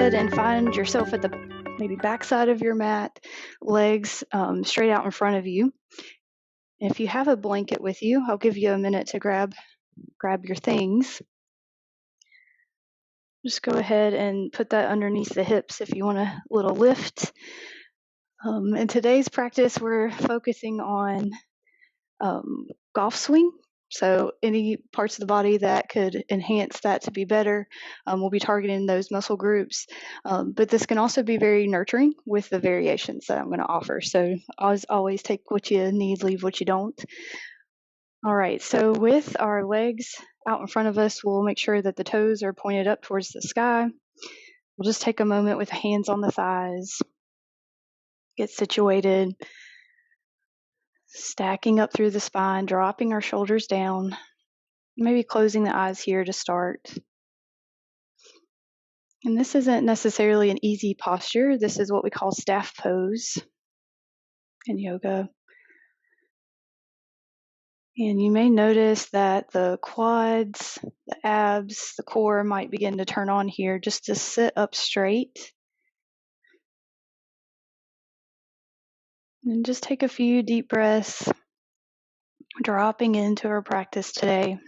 ahead and find yourself at the maybe backside of your mat, legs straight out in front of you. If you have a blanket with you, I'll give you a minute to grab your things. Just go ahead and put that underneath the hips if you want a little lift. In today's practice, we're focusing on golf swing. So any parts of the body that could enhance that to be better, we'll be targeting those muscle groups. But this can also be very nurturing with the variations that I'm going to offer. So always take what you need, leave what you don't. All right, so with our legs out in front of us, we'll make sure that the toes are pointed up towards the sky. We'll just take a moment with hands on the thighs, get situated, stacking up through the spine, dropping our shoulders down, maybe closing the eyes here to start. And this isn't necessarily an easy posture. This is what we call staff pose in yoga. And you may notice that the quads, the abs, the core might begin to turn on here just to sit up straight. And just take a few deep breaths, dropping into our practice today.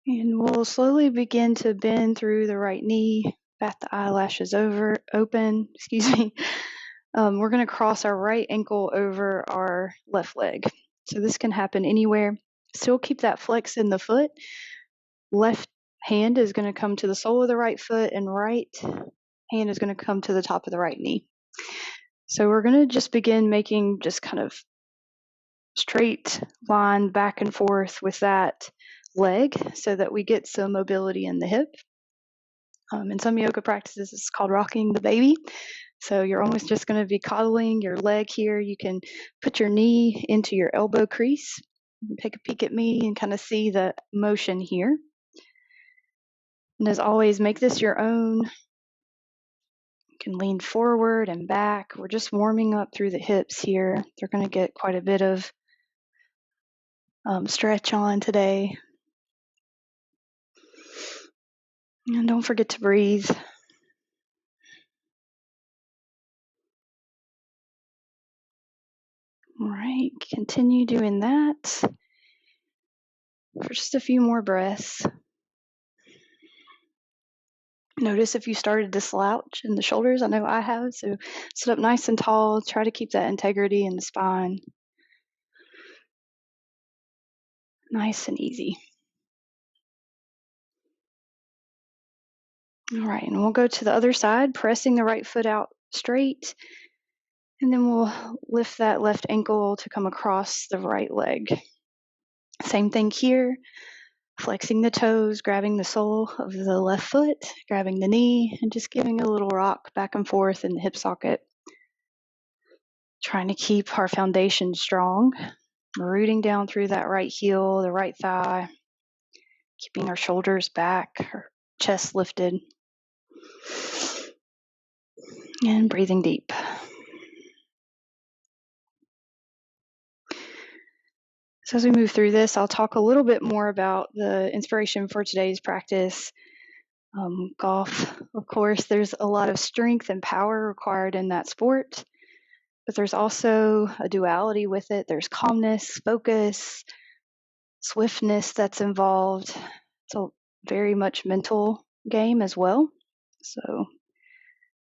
And we'll slowly begin to bend through the right knee, bat the eyelashes open, we're going to cross our right ankle over our left leg. So this can happen anywhere. Still keep that flex in the foot. Left hand is going to come to the sole of the right foot, and right hand is going to come to the top of the right knee. So we're going to just begin making just kind of straight line back and forth with that leg so that we get some mobility in the hip. In some yoga practices, it's called rocking the baby. So you're almost just going to be coddling your leg here. You can put your knee into your elbow crease. Take a peek at me and kind of see the motion here. And as always, make this your own. You can lean forward and back. We're just warming up through the hips here. They're going to get quite a bit of stretch on today. And don't forget to breathe. All right, continue doing that for just a few more breaths. Notice if you started to slouch in the shoulders. I know I have. So sit up nice and tall. Try to keep that integrity in the spine. Nice and easy. All right, and we'll go to the other side, pressing the right foot out straight. And then we'll lift that left ankle to come across the right leg. Same thing here. Flexing the toes, grabbing the sole of the left foot, grabbing the knee, and just giving a little rock back and forth in the hip socket. Trying to keep our foundation strong, rooting down through that right heel, the right thigh, keeping our shoulders back, our chest lifted, and breathing deep. So as we move through this, I'll talk a little bit more about the inspiration for today's practice. Golf, of course, there's a lot of strength and power required in that sport, but there's also a duality with it. There's calmness, focus, swiftness that's involved. It's a very much mental game as well. So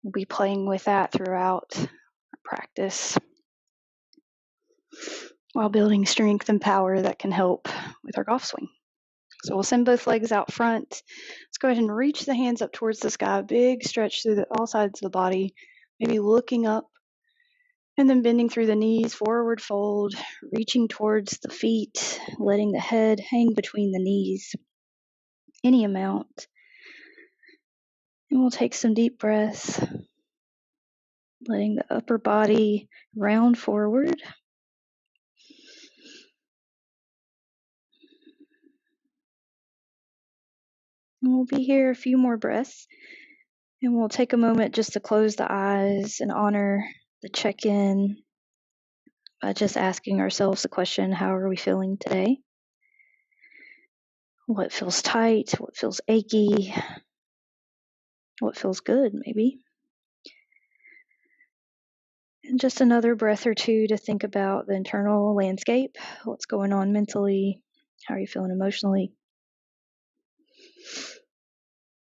we'll be playing with that throughout our practice while building strength and power that can help with our golf swing. So we'll send both legs out front. Let's go ahead and reach the hands up towards the sky. Big stretch through all sides of the body, maybe looking up and then bending through the knees, forward fold, reaching towards the feet, letting the head hang between the knees, any amount. And we'll take some deep breaths, letting the upper body round forward. And we'll be here a few more breaths. And we'll take a moment just to close the eyes and honor the check-in by just asking ourselves the question, how are we feeling today? What feels tight? What feels achy? What feels good, maybe? And just another breath or two to think about the internal landscape, what's going on mentally, how are you feeling emotionally?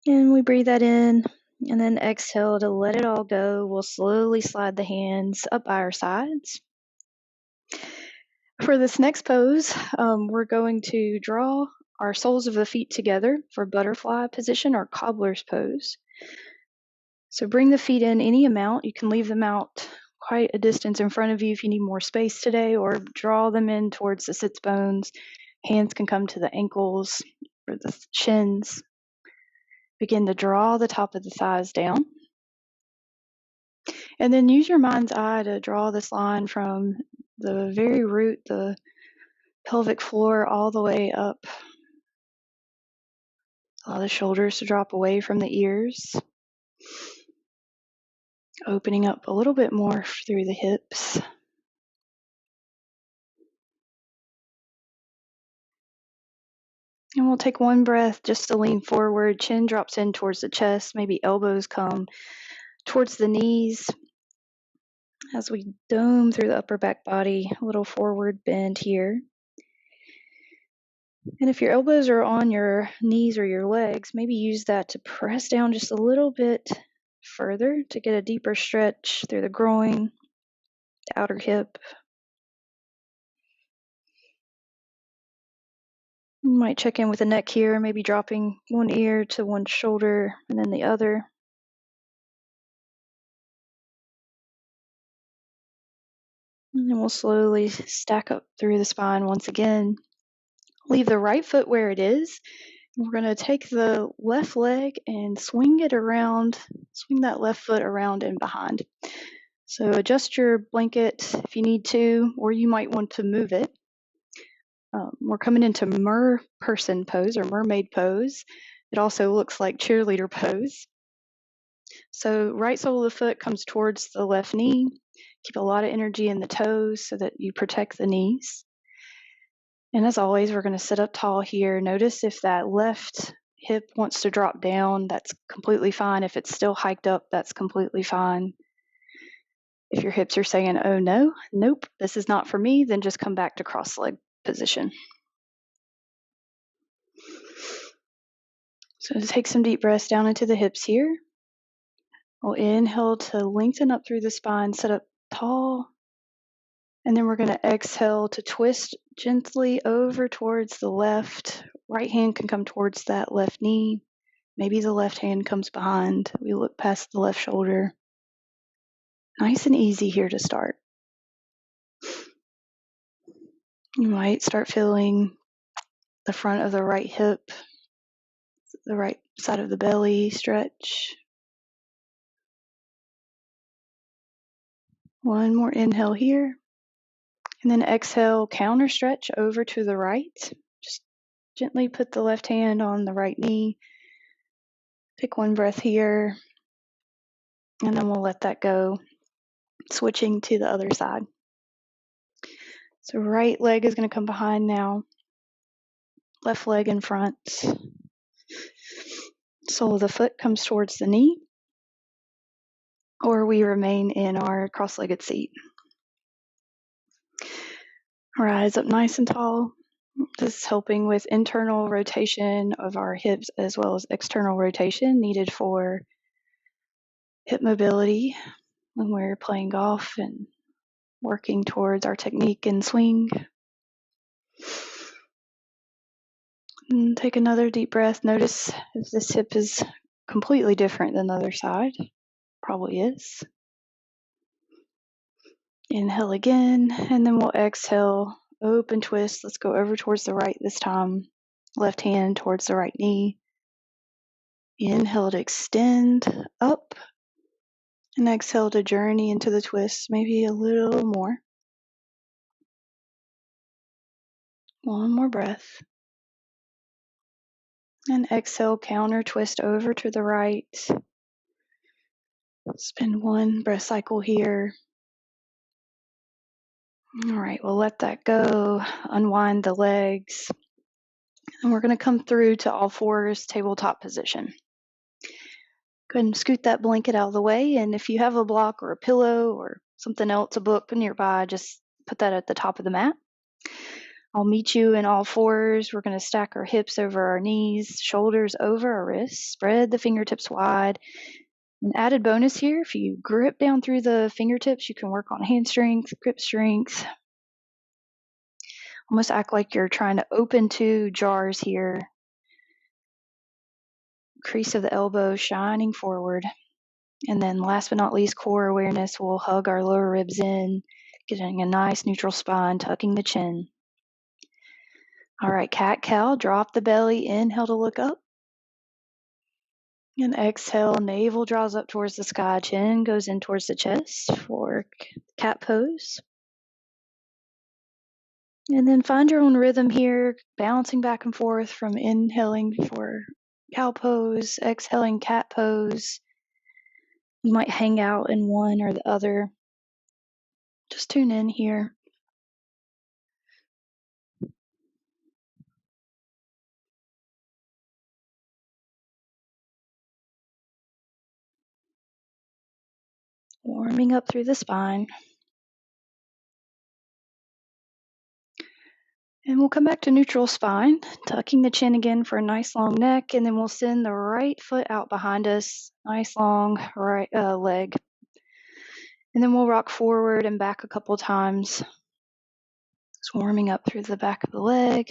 And we breathe that in, and then exhale to let it all go. We'll slowly slide the hands up by our sides. For this next pose, we're going to draw our soles of the feet together for butterfly position or cobbler's pose. So bring the feet in any amount. You can leave them out quite a distance in front of you if you need more space today, or draw them in towards the sits bones. Hands can come to the ankles or the shins. Begin to draw the top of the thighs down. And then use your mind's eye to draw this line from the very root, the pelvic floor, all the way up. Allow the shoulders to drop away from the ears. Opening up a little bit more through the hips. And we'll take one breath just to lean forward. Chin drops in towards the chest. Maybe elbows come towards the knees. As we dome through the upper back body, a little forward bend here. And if your elbows are on your knees or your legs, maybe use that to press down just a little bit further to get a deeper stretch through the groin, the outer hip. You might check in with the neck here, maybe dropping one ear to one shoulder and then the other. And then we'll slowly stack up through the spine once again. Leave the right foot where it is. We're going to take the left leg and swing it around, swing that left foot around and behind. So adjust your blanket if you need to, or you might want to move it. We're coming into mer-person pose or mermaid pose. It also looks like cheerleader pose. So right sole of the foot comes towards the left knee. Keep a lot of energy in the toes so that you protect the knees. And as always, we're going to sit up tall here. Notice if that left hip wants to drop down, that's completely fine. If it's still hiked up, that's completely fine. If your hips are saying, oh no, nope, this is not for me, then just come back to cross leg position. So take some deep breaths down into the hips here. We'll inhale to lengthen up through the spine, sit up tall. And then we're going to exhale to twist gently over towards the left. Right hand can come towards that left knee. Maybe the left hand comes behind. We look past the left shoulder. Nice and easy here to start. You might start feeling the front of the right hip, the right side of the belly stretch. One more inhale here. And then exhale, counter stretch over to the right. Just gently put the left hand on the right knee. Take one breath here. And then we'll let that go. Switching to the other side. So right leg is going to come behind now. Left leg in front. Sole of the foot comes towards the knee. Or we remain in our cross-legged seat. Rise up nice and tall. This is helping with internal rotation of our hips as well as external rotation needed for hip mobility when we're playing golf and working towards our technique and swing. And take another deep breath. Notice if this hip is completely different than the other side. Probably is. Inhale again, and then we'll exhale, open twist. Let's go over towards the right this time. Left hand towards the right knee. Inhale to extend up, and exhale to journey into the twist, maybe a little more. One more breath. And exhale, counter twist over to the right. Spin one breath cycle here. All right, we'll let that go, unwind the legs, and we're going to come through to all fours, tabletop position. Go ahead and scoot that blanket out of the way, and if you have a block or a pillow or something else, a book nearby, just put that at the top of the mat. I'll meet you in all fours. We're going to stack our hips over our knees, shoulders over our wrists, spread the fingertips wide. An added bonus here, if you grip down through the fingertips, you can work on hand strength, grip strength. Almost act like you're trying to open two jars here. Crease of the elbow shining forward. And then last but not least, core awareness. We'll hug our lower ribs in, getting a nice neutral spine, tucking the chin. All right, cat-cow, drop the belly, inhale to look up. And exhale, navel draws up towards the sky, chin goes in towards the chest for cat pose. And then find your own rhythm here, bouncing back and forth from inhaling for cow pose, exhaling cat pose. You might hang out in one or the other. Just tune in here. Warming up through the spine. And we'll come back to neutral spine, tucking the chin again for a nice long neck, and then we'll send the right foot out behind us, nice long right leg. And then we'll rock forward and back a couple times. Just warming up through the back of the leg.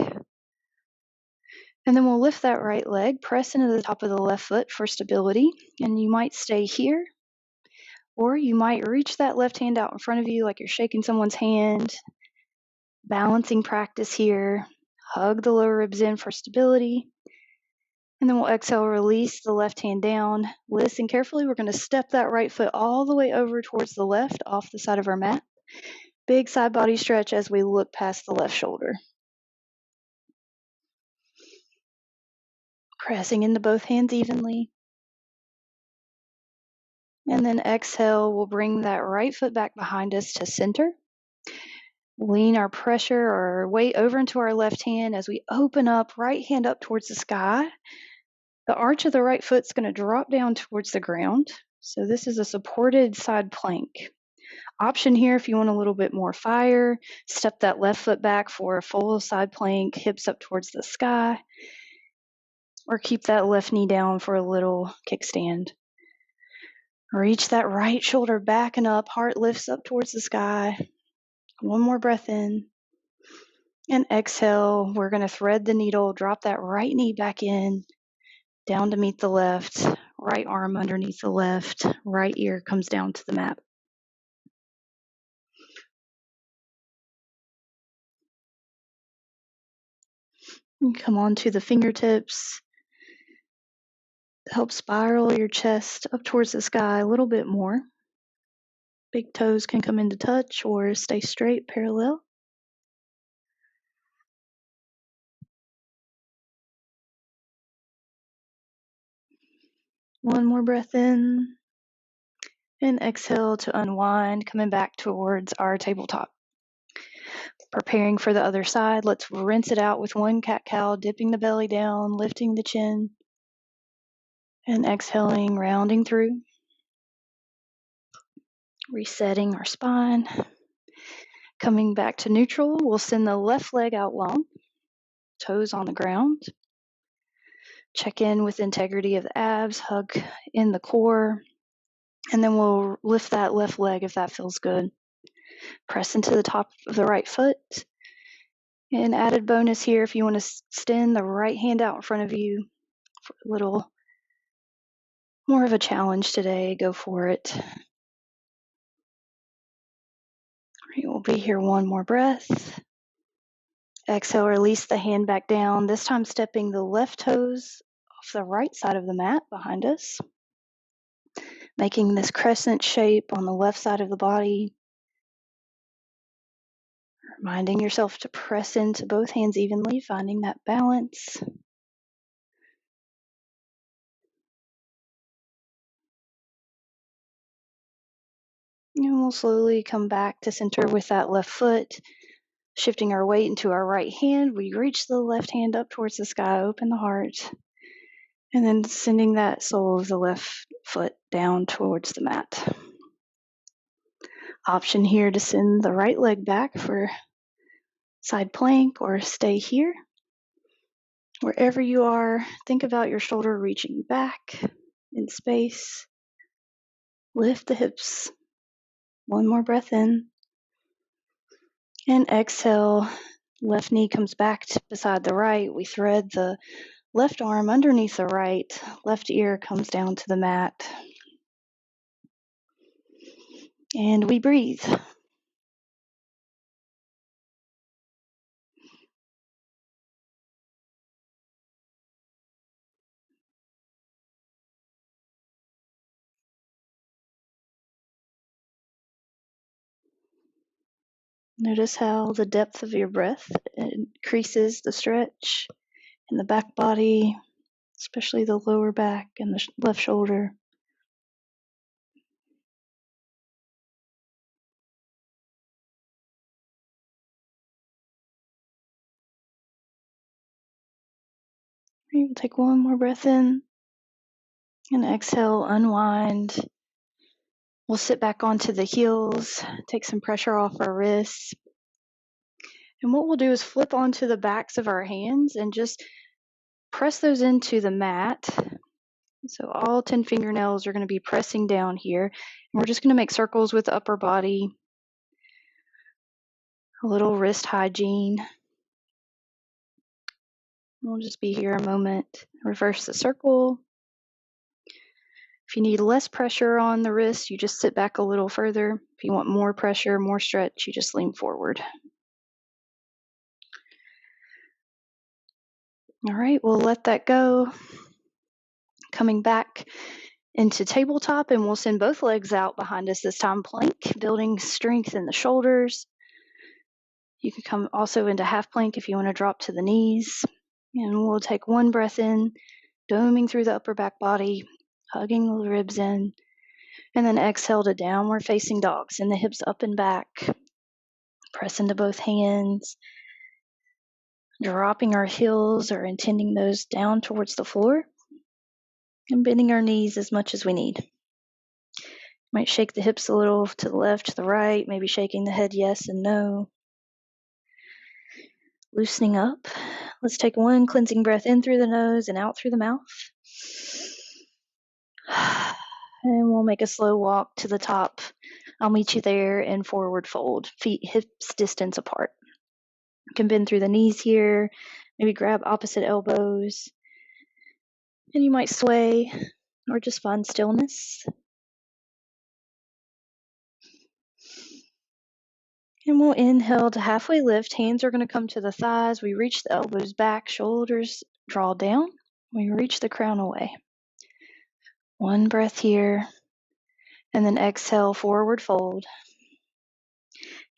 And then we'll lift that right leg, press into the top of the left foot for stability. And you might stay here, or you might reach that left hand out in front of you like you're shaking someone's hand. Balancing practice here. Hug the lower ribs in for stability. And then we'll exhale, release the left hand down. Listen carefully. We're going to step that right foot all the way over towards the left off the side of our mat. Big side body stretch as we look past the left shoulder. Pressing into both hands evenly. And then exhale, we'll bring that right foot back behind us to center. Lean our pressure or weight over into our left hand as we open up, right hand up towards the sky. The arch of the right foot's going to drop down towards the ground. So this is a supported side plank. Option here if you want a little bit more fire, step that left foot back for a full side plank, hips up towards the sky, or keep that left knee down for a little kickstand. Reach that right shoulder back and up, heart lifts up towards the sky. One more breath in. And exhale, we're going to thread the needle, drop that right knee back in, down to meet the left, right arm underneath the left, right ear comes down to the mat. And come on to the fingertips. Help spiral your chest up towards the sky a little bit more. Big toes can come into touch or stay straight, parallel. One more breath in. And exhale to unwind, coming back towards our tabletop. Preparing for the other side, let's rinse it out with one cat-cow, dipping the belly down, lifting the chin, and exhaling, rounding through. Resetting our spine. Coming back to neutral, we'll send the left leg out long, toes on the ground. Check in with integrity of the abs, hug in the core, and then we'll lift that left leg if that feels good. Press into the top of the right foot. An added bonus here, if you want to extend the right hand out in front of you for a little more of a challenge today, go for it. All right, we'll be here one more breath. Exhale, release the hand back down, this time stepping the left toes off the right side of the mat behind us. Making this crescent shape on the left side of the body. Reminding yourself to press into both hands evenly, finding that balance. And we'll slowly come back to center with that left foot. Shifting our weight into our right hand, we reach the left hand up towards the sky, open the heart, and then sending that sole of the left foot down towards the mat. Option here to send the right leg back for side plank or stay here. Wherever you are, think about your shoulder reaching back in space. Lift the hips. One more breath in. And exhale. Left knee comes back beside the right. We thread the left arm underneath the right. Left ear comes down to the mat. And we breathe. Notice how the depth of your breath increases the stretch in the back body, especially the lower back and the left shoulder. We'll take one more breath in and exhale, unwind. We'll sit back onto the heels, take some pressure off our wrists. And what we'll do is flip onto the backs of our hands and just press those into the mat. So all 10 fingernails are going to be pressing down here. And we're just going to make circles with the upper body. A little wrist hygiene. We'll just be here a moment. Reverse the circle. If you need less pressure on the wrist, you just sit back a little further. If you want more pressure, more stretch, you just lean forward. All right, we'll let that go. Coming back into tabletop, and we'll send both legs out behind us this time, plank, building strength in the shoulders. You can come also into half plank if you want to drop to the knees. And we'll take one breath in, doming through the upper back body, hugging the ribs in, and then exhale to downward facing dog. Send the hips up and back. Press into both hands. Dropping our heels or intending those down towards the floor. And bending our knees as much as we need. Might shake the hips a little to the left, to the right, maybe shaking the head yes and no. Loosening up. Let's take one cleansing breath in through the nose and out through the mouth. And we'll make a slow walk to the top. I'll meet you there in forward fold, feet hips distance apart. You can bend through the knees here, maybe grab opposite elbows. And you might sway or just find stillness. And we'll inhale to halfway lift. Hands are going to come to the thighs. We reach the elbows back, shoulders draw down. We reach the crown away. One breath here. And then exhale, forward fold.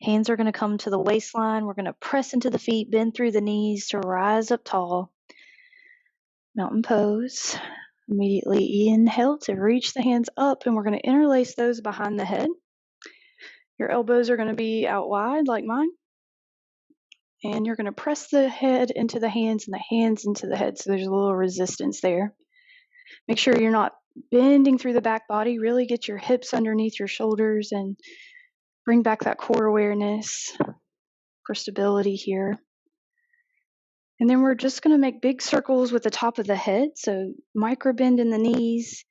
Hands are going to come to the waistline. We're going to press into the feet, bend through the knees to rise up tall. Mountain pose. Immediately inhale to reach the hands up, and we're going to interlace those behind the head. Your elbows are going to be out wide like mine. And you're going to press the head into the hands and the hands into the head, so there's a little resistance there. Make sure you're not bending through the back body. Really get your hips underneath your shoulders and bring back that core awareness for stability here. And then we're just going to make big circles with the top of the head. So micro bend in the knees.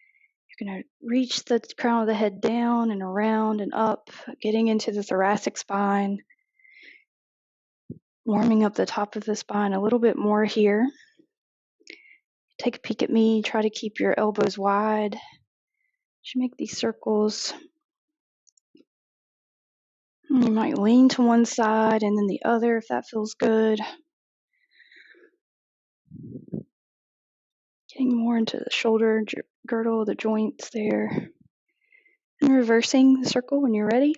You're going to reach the crown of the head down and around and up, getting into the thoracic spine. Warming up the top of the spine a little bit more here. Take a peek at me. Try to keep your elbows wide. Just make these circles. You might lean to one side and then the other if that feels good. Getting more into the shoulder girdle, the joints there. And reversing the circle when you're ready.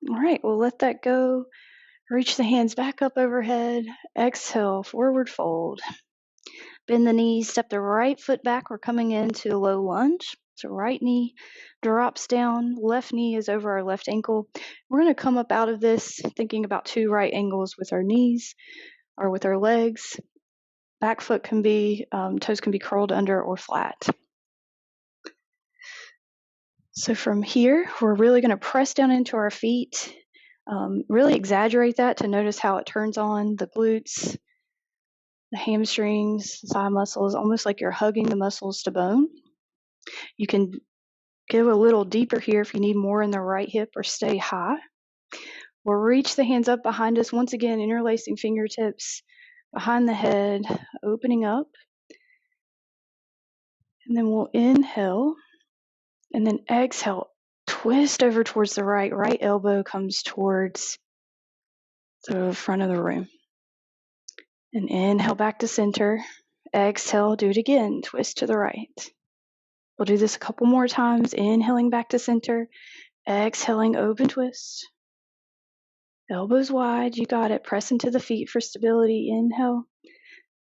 All right, we'll let that go. Reach the hands back up overhead. Exhale, forward fold. Bend the knees, step the right foot back. We're coming into a low lunge. So right knee drops down, left knee is over our left ankle. We're going to come up out of this thinking about 2 right angles with our knees or with our legs. Back foot can be, toes can be curled under or flat. So from here, we're really going to press down into our feet, really exaggerate that to notice how it turns on the glutes, the hamstrings, thigh muscles, almost like you're hugging the muscles to bone. You can go a little deeper here if you need more in the right hip or stay high. We'll reach the hands up behind us, once again, interlacing fingertips behind the head, opening up. And then we'll inhale and then exhale, twist over towards the right. Right elbow comes towards the front of the room. And inhale back to center. Exhale, do it again, twist to the right. We'll do this a couple more times. Inhaling back to center. Exhaling, open twist. Elbows wide, you got it. Press into the feet for stability. Inhale.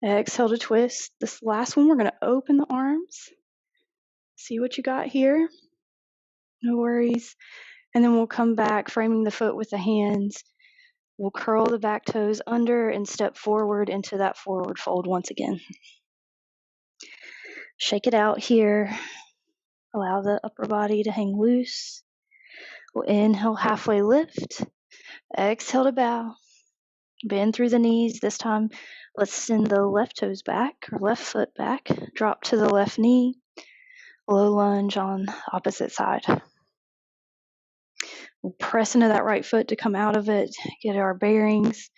Exhale to twist. This last one, we're going to open the arms. See what you got here. No worries. And then we'll come back, framing the foot with the hands. We'll curl the back toes under and step forward into that forward fold once again. Shake it out here. Allow the upper body to hang loose. We'll inhale, halfway lift. Exhale to bow. Bend through the knees. This time, let's send the left toes back, or left foot back. Drop to the left knee. Low lunge on opposite side. We'll press into that right foot to come out of it. Get our bearings.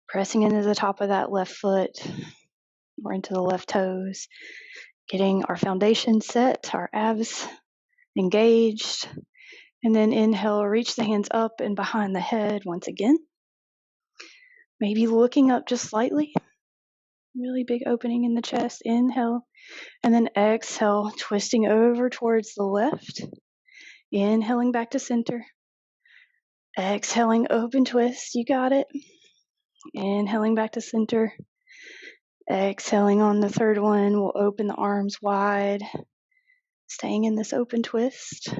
Pressing into the top of that left foot. Or into the left toes. Getting our foundation set, our abs engaged. And then inhale, reach the hands up and behind the head once again. Maybe looking up just slightly. Really big opening in the chest. Inhale. And then exhale, twisting over towards the left. Inhaling back to center. Exhaling, open twist. You got it. Inhaling back to center. Exhaling on the third one. We'll open the arms wide. Staying in this open twist.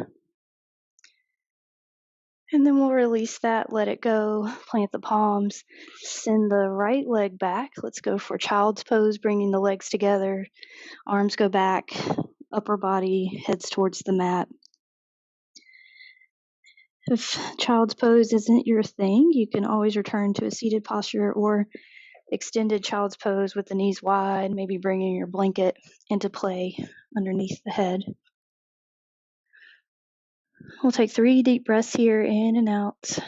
And then we'll release that, let it go, plant the palms, send the right leg back. Let's go for child's pose, bringing the legs together. Arms go back, upper body heads towards the mat. If child's pose isn't your thing, you can always return to a seated posture or extended child's pose with the knees wide, maybe bringing your blanket into play underneath the head. We'll take 3 deep breaths here, in and out,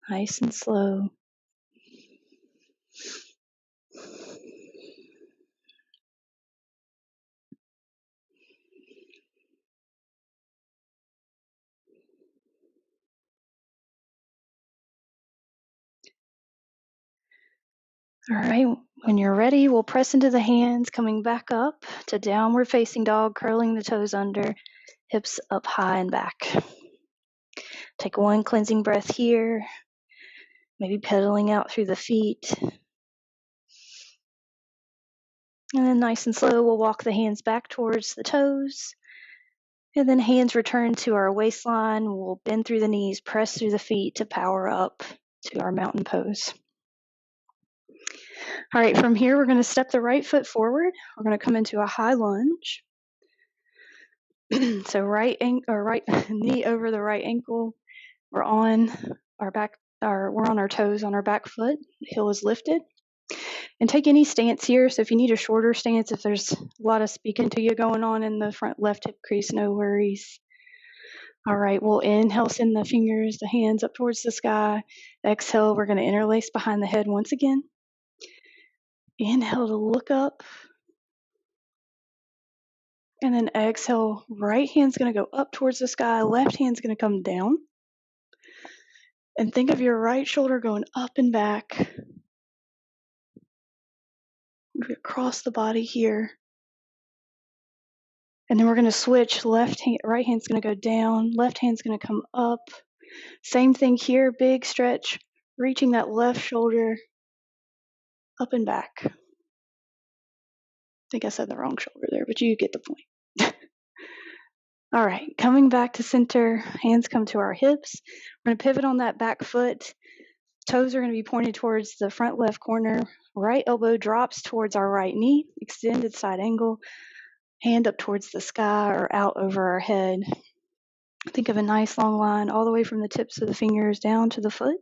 nice and slow. All right, when you're ready, we'll press into the hands, coming back up to downward facing dog, curling the toes under, hips up high and back. Take 1 cleansing breath here, maybe pedaling out through the feet. And then nice and slow, we'll walk the hands back towards the toes. And then hands return to our waistline. We'll bend through the knees, press through the feet to power up to our mountain pose. All right, from here, we're going to step the right foot forward. We're going to come into a high lunge. So right knee over the right ankle. We're on our back, we're on our toes on our back foot. Heel is lifted. And take any stance here. So if you need a shorter stance, if there's a lot of speaking to you going on in the front left hip crease, no worries. All right, we'll inhale, send the fingers, the hands up towards the sky. Exhale, we're going to interlace behind the head once again. Inhale to look up. And then exhale, right hand's going to go up towards the sky, left hand's going to come down. And think of your right shoulder going up and back. Across the body here. And then we're going to switch, right hand's going to go down, left hand's going to come up. Same thing here, big stretch, reaching that left shoulder up and back. think I said the wrong shoulder there, but you get the point. All right, coming back to center, hands come to our hips. We're going to pivot on that back foot. Toes are going to be pointed towards the front left corner. Right elbow drops towards our right knee, extended side angle. Hand up towards the sky or out over our head. Think of a nice long line all the way from the tips of the fingers down to the foot.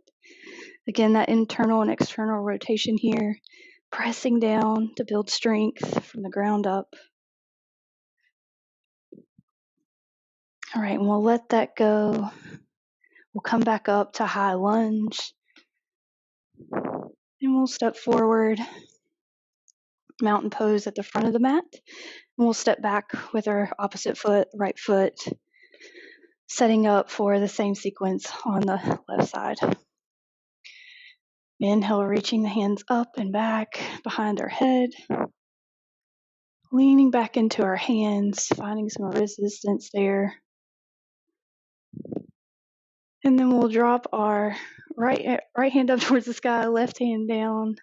Again, that internal and external rotation here, pressing down to build strength from the ground up. All right, and we'll let that go. We'll come back up to high lunge. And we'll step forward, mountain pose at the front of the mat. And we'll step back with our opposite foot, right foot, setting up for the same sequence on the left side. Inhale, reaching the hands up and back behind our head. Leaning back into our hands, finding some resistance there. And then we'll drop our right hand up towards the sky, left hand down.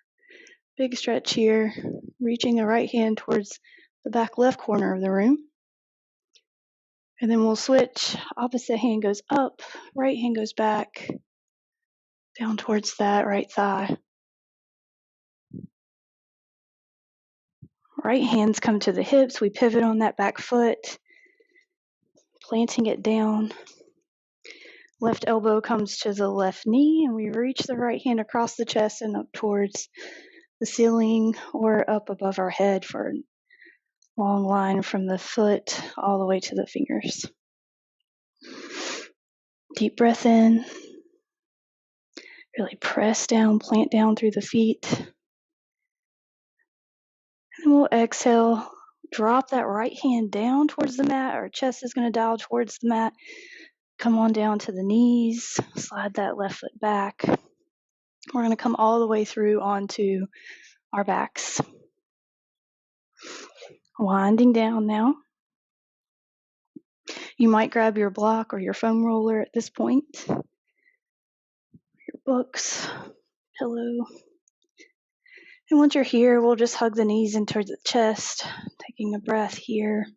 Big stretch here, reaching the right hand towards the back left corner of the room. And then we'll switch. Opposite hand goes up, right hand goes back, down towards that right thigh. Right hands come to the hips. We pivot on that back foot, planting it down. Left elbow comes to the left knee, and we reach the right hand across the chest and up towards the ceiling or up above our head for a long line from the foot all the way to the fingers. Deep breath in. Really press down, plant down through the feet. And we'll exhale. Drop that right hand down towards the mat. Our chest is going to dial towards the mat. Come on down to the knees. Slide that left foot back. We're going to come all the way through onto our backs. Winding down now. You might grab your block or your foam roller at this point. Your books, pillow. And once you're here, we'll just hug the knees into the chest, taking a breath here.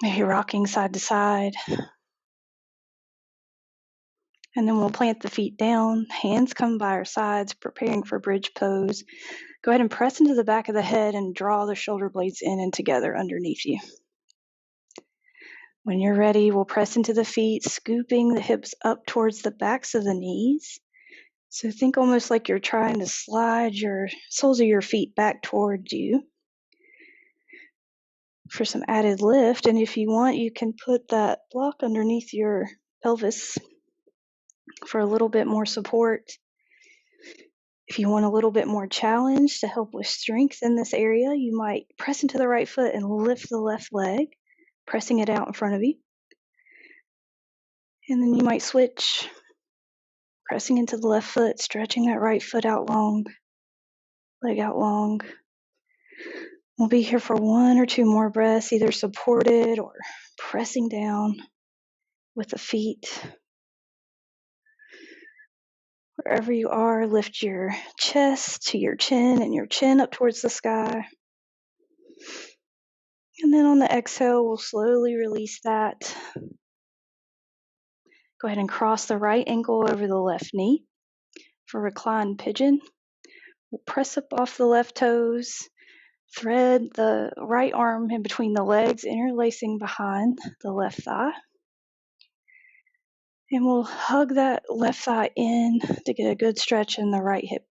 Maybe rocking side to side. And then we'll plant the feet down, hands come by our sides, preparing for bridge pose. Go ahead and press into the back of the head and draw the shoulder blades in and together underneath you. When you're ready, we'll press into the feet, scooping the hips up towards the backs of the knees. So think almost like you're trying to slide your soles of your feet back towards you for some added lift. And if you want, you can put that block underneath your pelvis for a little bit more support. If you want a little bit more challenge to help with strength in this area, you might press into the right foot and lift the left leg, pressing it out in front of you. And then you might switch, pressing into the left foot, stretching that right foot out long, leg out long. We'll be here for 1 or 2 more breaths, either supported or pressing down with the feet. Wherever you are, lift your chest to your chin and your chin up towards the sky. And then on the exhale, we'll slowly release that. Go ahead and cross the right ankle over the left knee for reclined pigeon. We'll press up off the left toes, thread the right arm in between the legs, interlacing behind the left thigh. And we'll hug that left thigh in to get a good stretch in the right hip.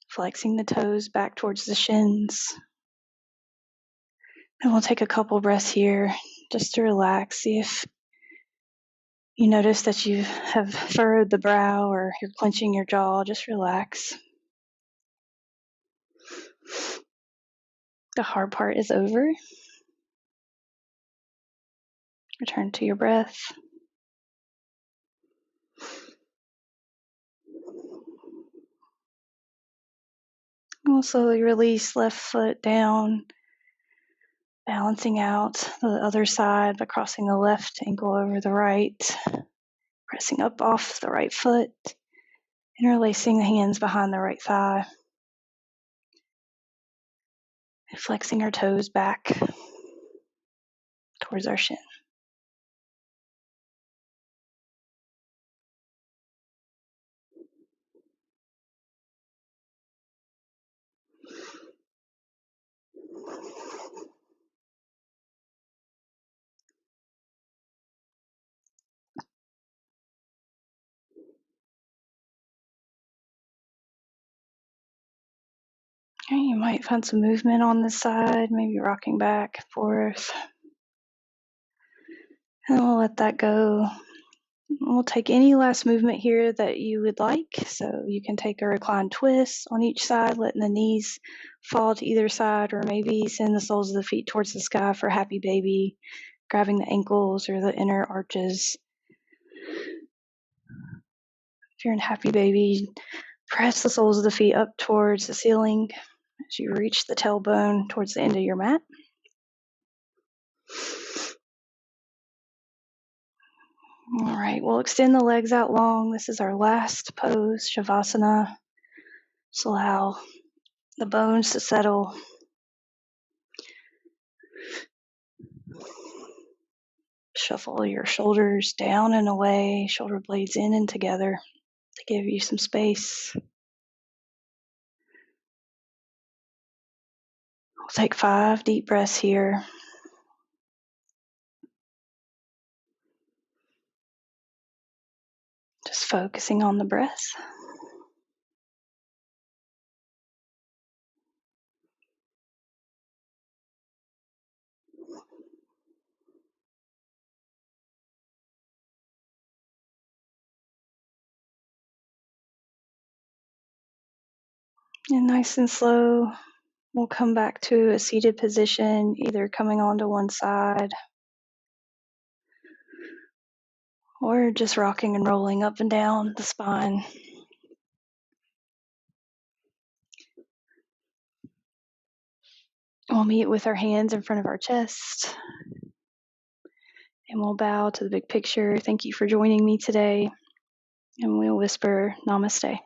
Flexing the toes back towards the shins. And we'll take a couple breaths here just to relax. See if you notice that you have furrowed the brow or you're clenching your jaw. Just relax. The hard part is over. Return to your breath. We'll slowly release left foot down, balancing out the other side by crossing the left ankle over the right, pressing up off the right foot, interlacing the hands behind the right thigh. Flexing our toes back towards our shin. Okay, you might find some movement on this side, maybe rocking back and forth. And we'll let that go. We'll take any last movement here that you would like. So you can take a reclined twist on each side, letting the knees fall to either side, or maybe send the soles of the feet towards the sky for happy baby, grabbing the ankles or the inner arches. If you're in happy baby, press the soles of the feet up towards the ceiling as you reach the tailbone towards the end of your mat. All right, we'll extend the legs out long. This is our last pose, Shavasana. Just allow the bones to settle. Shuffle your shoulders down and away, shoulder blades in and together to give you some space. We'll take 5 deep breaths here. Just focusing on the breath. And nice and slow, we'll come back to a seated position, either coming onto one side or just rocking and rolling up and down the spine. We'll meet with our hands in front of our chest, and we'll bow to the big picture. Thank you for joining me today, and we'll whisper Namaste.